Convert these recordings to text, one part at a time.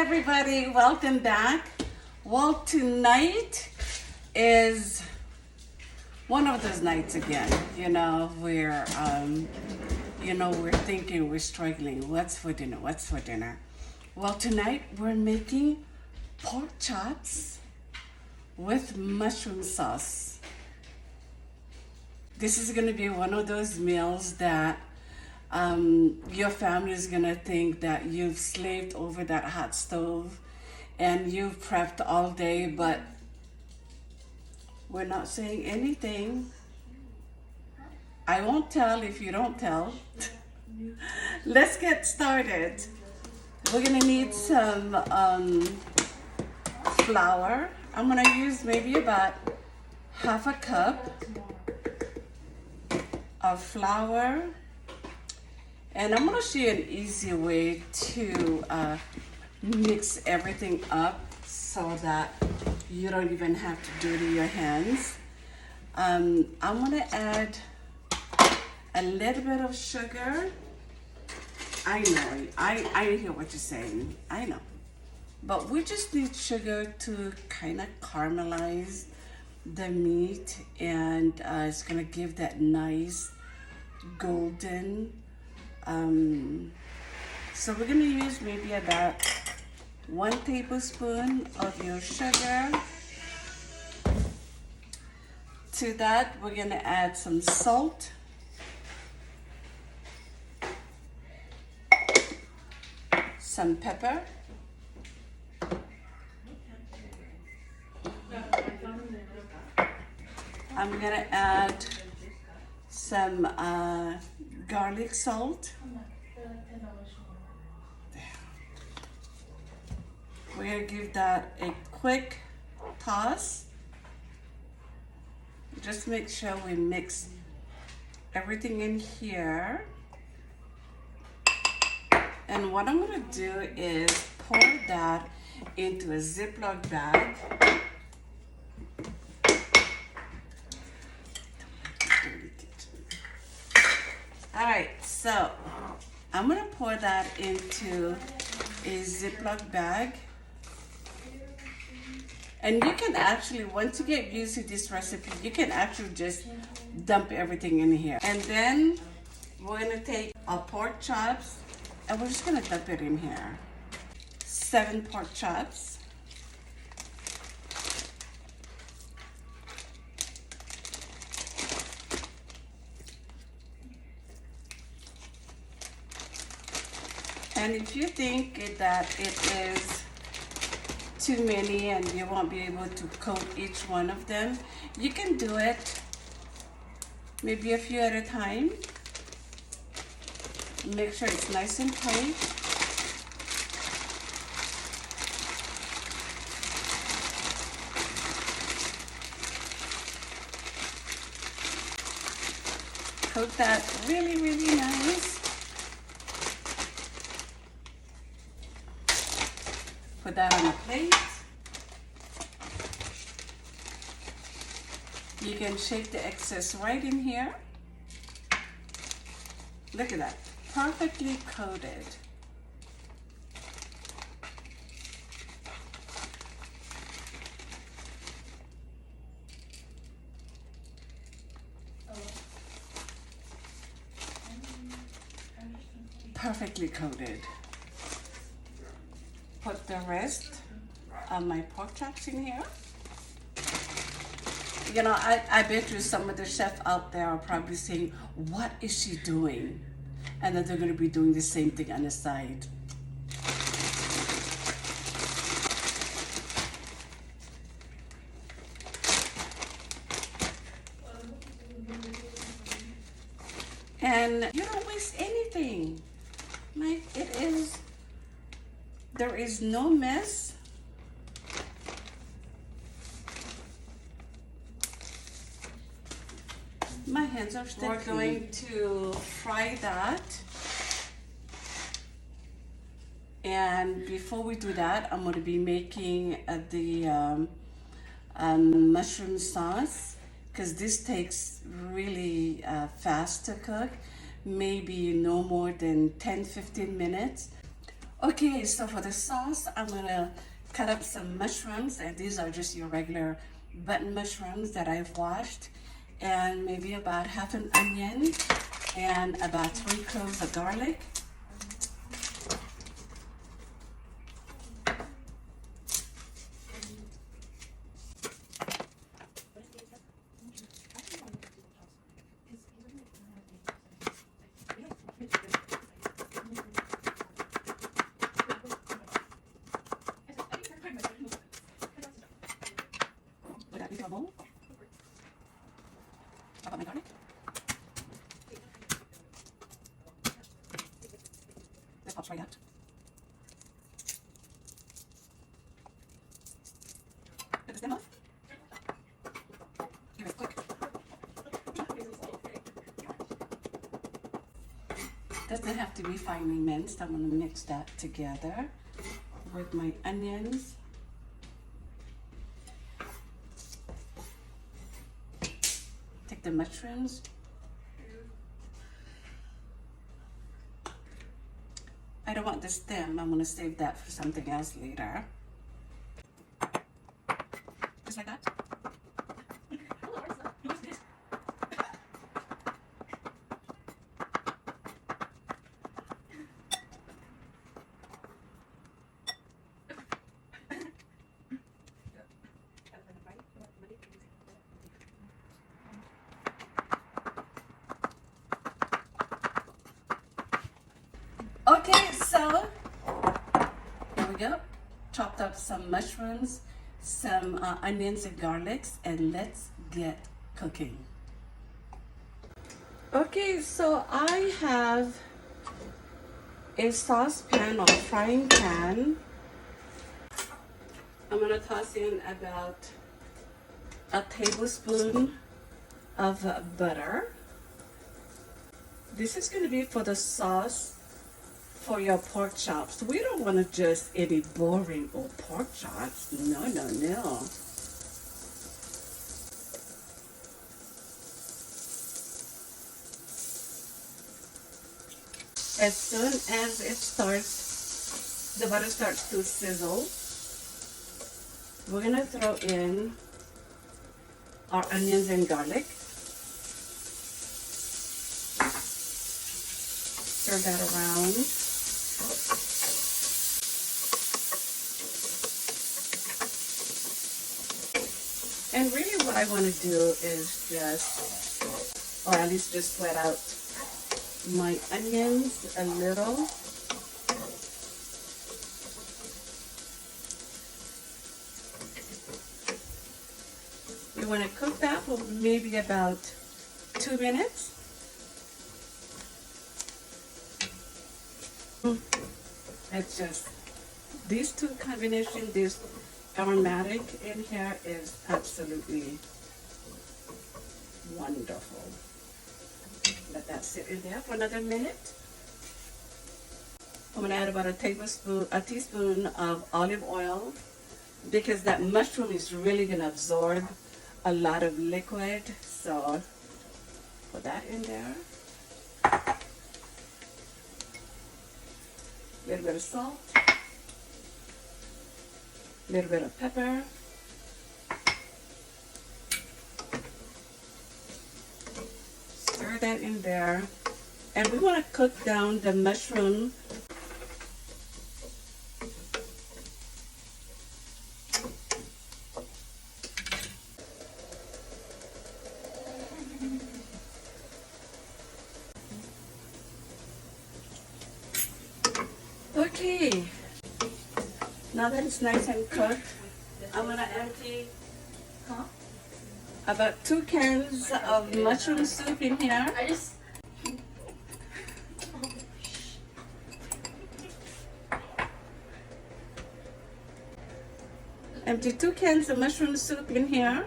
everybody, welcome back. Well, tonight is one of those nights again, where we're thinking, we're struggling, what's for dinner? Well, tonight we're making pork chops with mushroom sauce. This is going to be one of those meals that your family is going to think that you've slaved over that hot stove and you've prepped all day, but we're not saying anything. I won't tell if you don't tell. Let's get started. We're going to need some flour. I'm going to use maybe about half a cup of flour. And I'm going to show you an easy way to mix everything up so that you don't even have to dirty your hands. I'm going to add a little bit of sugar. I know, I hear what you're saying. I know. But we just need sugar to kind of caramelize the meat, and it's going to give that nice golden. So we're going to use maybe about 1 tablespoon of your sugar. To that, we're going to add some salt. Some pepper. I'm going to add some garlic salt. We're going to give that a quick toss. Just make sure we mix everything in here. And what I'm going to do is pour that into a Ziploc bag. All right, so I'm going to pour that into a Ziploc bag. And you can actually, once you get used to this recipe, you can actually just dump everything in here. And then we're going to take our pork chops and we're just going to dump it in here. 7 pork chops. And if you think that it is too many and you won't be able to coat each one of them, you can do it maybe a few at a time. Make sure it's nice and tight. Coat that really, really nice. Put that on a plate. You can shake the excess right in here. Look at that, perfectly coated. Perfectly coated. Put the rest of my pork chops in here. I bet you some of the chefs out there are probably saying, what is she doing? And then they're going to be doing the same thing on the side. And you don't waste anything. Like, there is no mess. My hands are still. We're going to fry that. And before we do that, I'm going to be making the mushroom sauce, because this takes really fast to cook, maybe no more than 10-15 minutes. Okay, so for the sauce, I'm gonna cut up some mushrooms, and these are just your regular button mushrooms that I've washed, and maybe about half an onion and about 3 cloves of garlic. Would that be for a bowl? How about my garlic? This pops right out. Put the stem off. Give it a quick. Doesn't have to be finely minced. I'm going to mix that together with my onions. Take the mushrooms. I don't want the stem. I'm going to save that for something else later. Just like that. Okay, so here we go. Chopped up some mushrooms, some onions and garlics, and let's get cooking. Okay, so I have a saucepan or frying pan. I'm gonna toss in about a tablespoon of butter. This is gonna be for the sauce for your pork chops. We don't want to just any boring old pork chops. No, no, no. As soon as the butter starts to sizzle, we're gonna throw in our onions and garlic. Stir that around. And really what I want to do is just, or at least just sweat out my onions a little. We want to cook that for maybe about 2 minutes. It's just, these two combinations, this aromatic in here is absolutely wonderful. Let that sit in there for another minute. I'm gonna add about a teaspoon of olive oil, because that mushroom is really gonna absorb a lot of liquid. So put that in there. A little bit of salt, a little bit of pepper, stir that in there, and we want to cook down the mushroom. Okay, now that it's nice and cooked, I'm gonna empty about 2 cans of mushroom soup in here. Empty 2 cans of mushroom soup in here.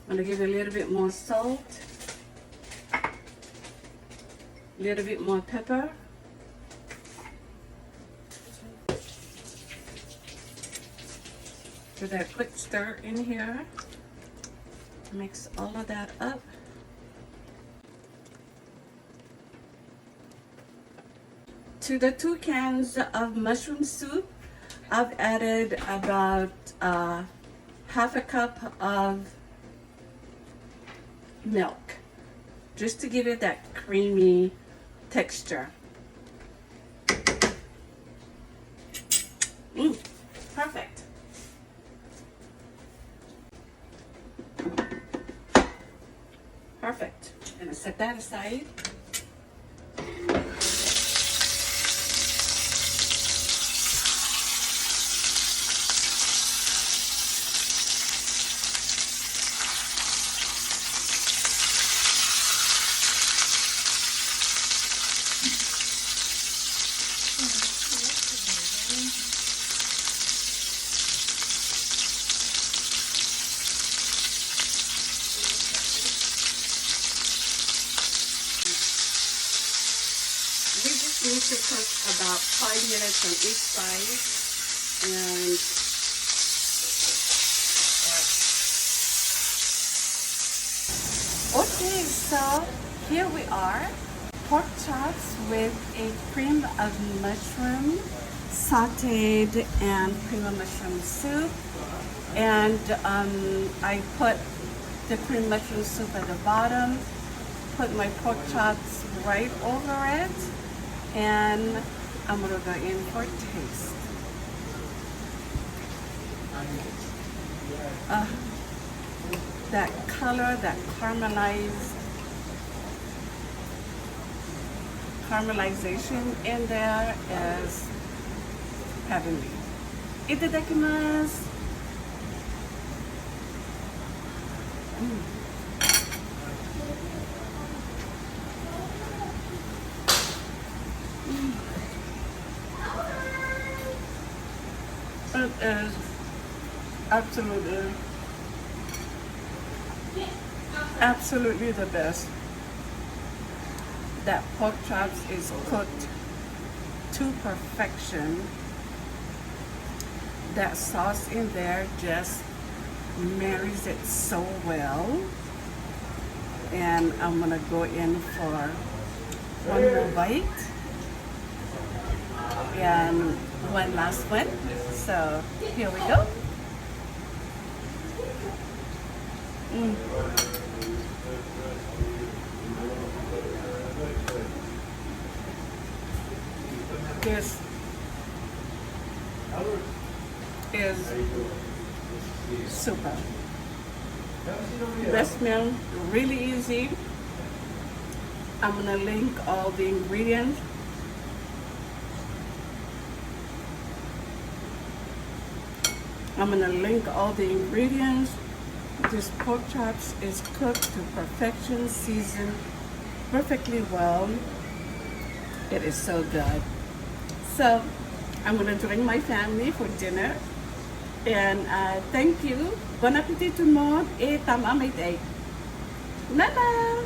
I'm going to give it a little bit more salt, a little bit more pepper, Do that quick stir in here. Mix all of that up. To the 2 cans of mushroom soup, I've added about half a cup of milk, just to give it that creamy texture. Perfect. Perfect. I'm gonna set that aside. We just need to cook about 5 minutes on each side, and okay, so here we are, pork chops with a cream of mushroom, sauteed and cream of mushroom soup, and I put the cream mushroom soup at the bottom, put my pork chops right over it, and I'm gonna go in for a taste. That color, that caramelization in there is heavenly. Itadakimasu. It is absolutely the best. That pork chops is cooked to perfection. That sauce in there just marries it so well. And I'm gonna go in for one more bite and one last one. So here we go. This is super. Best meal, really easy. I'm gonna link all the ingredients. This pork chops is cooked to perfection, seasoned perfectly well. It is so good. So I'm gonna join my family for dinner. And thank you. Bon appetit tout le monde et Tama'a maita'i. Nana!